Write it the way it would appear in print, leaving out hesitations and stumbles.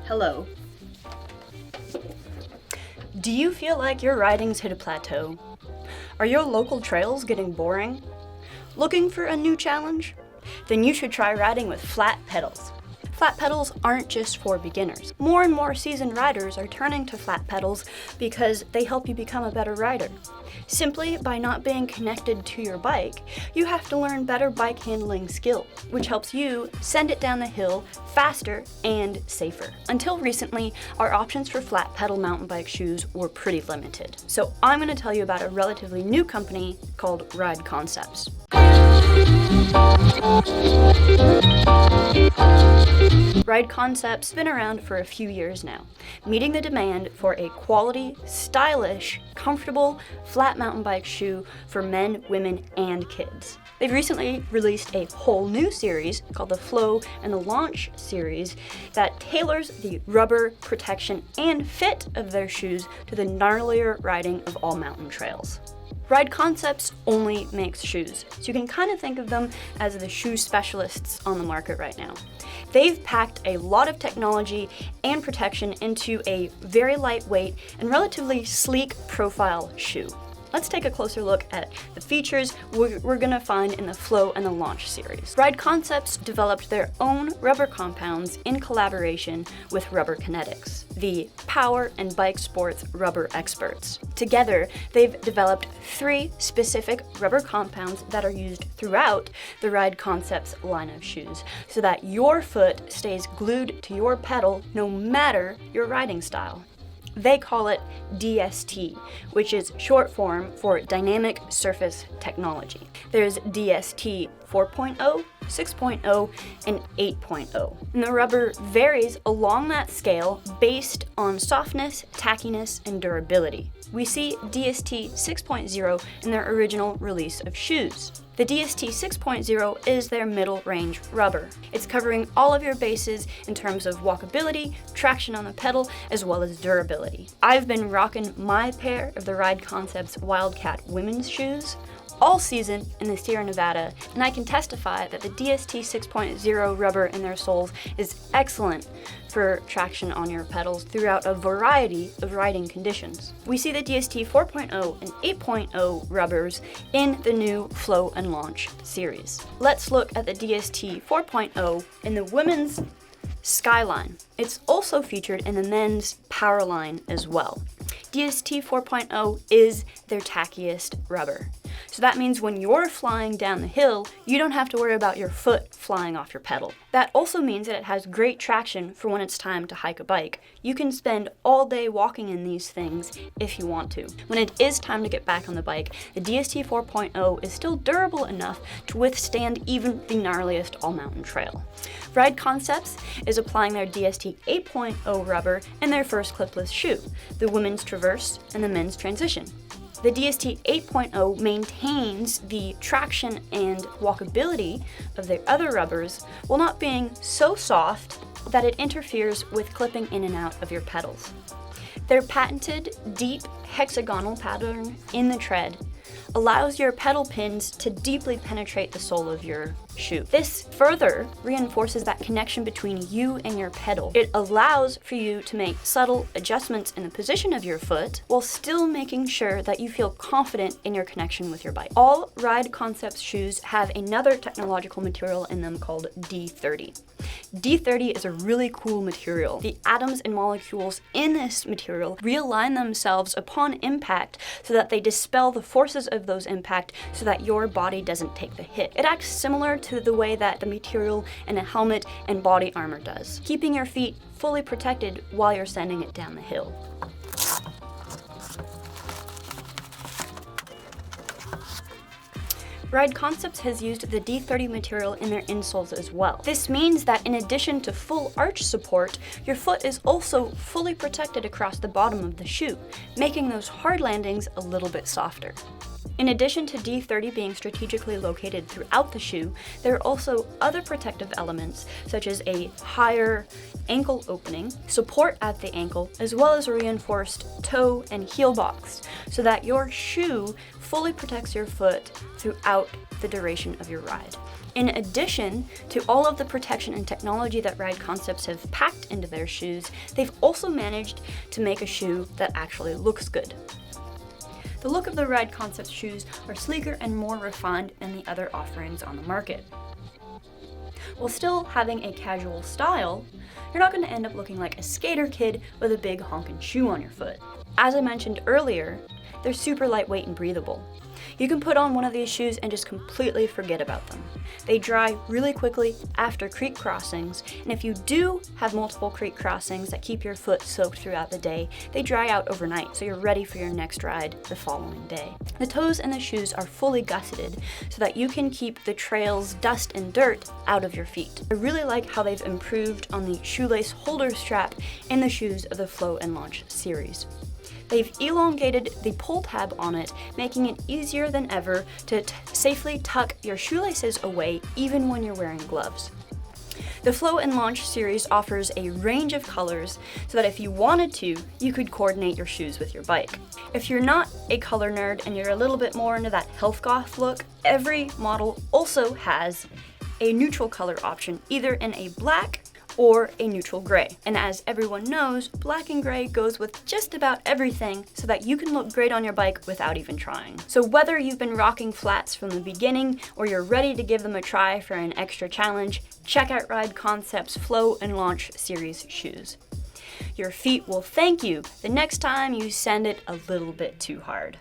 Hello. Do you feel like your riding's hit a plateau? Are your local trails getting boring? Looking for a new challenge? Then you should try riding with flat pedals. Flat pedals aren't just for beginners. More and more seasoned riders are turning to flat pedals because they help you become a better rider. Simply by not being connected to your bike, you have to learn better bike handling skill, which helps you send it down the hill faster and safer. Until recently, our options for flat pedal mountain bike shoes were pretty limited. So I'm going to tell you about a relatively new company called Ride Concepts. Ride Concepts has been around for a few years now, meeting the demand for a quality, stylish, comfortable, flat mountain bike shoe for men, women, and kids. They've recently released a whole new series called the Flow and the Launch series that tailors the rubber, protection, and fit of their shoes to the gnarlier riding of all mountain trails. Ride Concepts only makes shoes, so you can kind of think of them as the shoe specialists on the market right now. They've packed a lot of technology and protection into a very lightweight and relatively sleek profile shoe. Let's take a closer look at the features we're going to find in the Flow and the Launch series. Ride Concepts developed their own rubber compounds in collaboration with Rubber Kinetics, the power and bike sports rubber experts. Together, they've developed 3 specific rubber compounds that are used throughout the Ride Concepts line of shoes, so that your foot stays glued to your pedal no matter your riding style. They call it DST, which is short form for Dynamic Surface Technology. There's DST 4.0, 6.0, and 8.0. And the rubber varies along that scale based on softness, tackiness, and durability. We see DST 6.0 in their original release of shoes. The DST 6.0 is their middle range rubber. It's covering all of your bases in terms of walkability, traction on the pedal, as well as durability. I've been rocking my pair of the Ride Concepts Wildcat women's shoes all season in the Sierra Nevada, and I can testify that the DST 6.0 rubber in their soles is excellent for traction on your pedals throughout a variety of riding conditions. We see the DST 4.0 and 8.0 rubbers in the new Flow and Launch series. Let's look at the DST 4.0 in the women's Skyline. It's also featured in the men's Power line as well. DST 4.0 is their tackiest rubber. So that means when you're flying down the hill, you don't have to worry about your foot flying off your pedal. That also means that it has great traction for when it's time to hike a bike. You can spend all day walking in these things if you want to. When it is time to get back on the bike, the DST 4.0 is still durable enough to withstand even the gnarliest all-mountain trail. Ride Concepts is applying their DST 8.0 rubber in their first clipless shoe, the women's Traverse and the men's Transition. The DST 8.0 maintains the traction and walkability of their other rubbers while not being so soft that it interferes with clipping in and out of your pedals. Their patented deep hexagonal pattern in the tread allows your pedal pins to deeply penetrate the sole of your shoe. This further reinforces that connection between you and your pedal. It allows for you to make subtle adjustments in the position of your foot while still making sure that you feel confident in your connection with your bike. All Ride Concepts shoes have another technological material in them called D30. D30 is a really cool material. The atoms and molecules in this material realign themselves upon impact so that they dispel the forces of those impact so that your body doesn't take the hit. It acts similar to the way that the material in a helmet and body armor does, keeping your feet fully protected while you're sending it down the hill. Ride Concepts has used the D30 material in their insoles as well. This means that in addition to full arch support, your foot is also fully protected across the bottom of the shoe, making those hard landings a little bit softer. In addition to D30 being strategically located throughout the shoe, there are also other protective elements such as a higher ankle opening, support at the ankle, as well as a reinforced toe and heel box so that your shoe fully protects your foot throughout the duration of your ride. In addition to all of the protection and technology that Ride Concepts have packed into their shoes, they've also managed to make a shoe that actually looks good. The look of the Ride Concepts shoes are sleeker and more refined than the other offerings on the market. While still having a casual style, you're not going to end up looking like a skater kid with a big honkin' shoe on your foot. As I mentioned earlier, they're super lightweight and breathable. You can put on one of these shoes and just completely forget about them. They dry really quickly after creek crossings, and if you do have multiple creek crossings that keep your foot soaked throughout the day, they dry out overnight, so you're ready for your next ride the following day. The toes in the shoes are fully gusseted so that you can keep the trail's dust and dirt out of your feet. I really like how they've improved on the shoelace holder strap in the shoes of the Flow and Launch series. They've elongated the pull tab on it, making it easier than ever to safely tuck your shoelaces away even when you're wearing gloves. The Flow and Launch series offers a range of colors so that if you wanted to, you could coordinate your shoes with your bike. If you're not a color nerd and you're a little bit more into that health goth look, every model also has a neutral color option, either in a black or a neutral gray. And as everyone knows, black and gray goes with just about everything so that you can look great on your bike without even trying. So whether you've been rocking flats from the beginning or you're ready to give them a try for an extra challenge, check out Ride Concepts Flow and Launch series shoes. Your feet will thank you the next time you send it a little bit too hard.